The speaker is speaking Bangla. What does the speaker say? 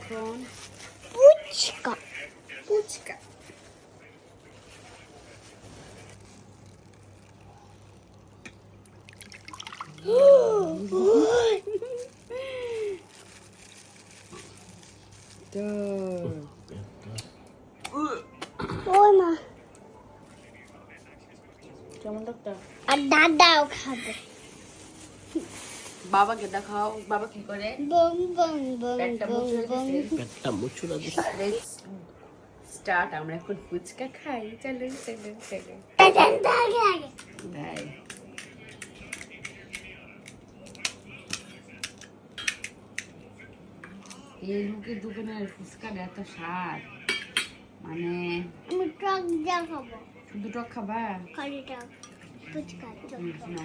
এখন ফুচকা ফুচকা। তো ওই মা কেমন ডাক্তার? আর দাদাও খাবে বাবাকে দেখাও, বাবা কি করে? বং বং বং পেটটা বং মুচড়ে বং দিছে। পেটটা মুচুরা দিছে। Let's start. আমরা এখন ফুচকা খাই। চলুন চলুন চলুন। তাই এই মুখের দোকানের ফুচকাটা এত স্বাদ, মানে আমি টক যা খাবো শুধু টক খাবা? খালি টক ফুচকা টক না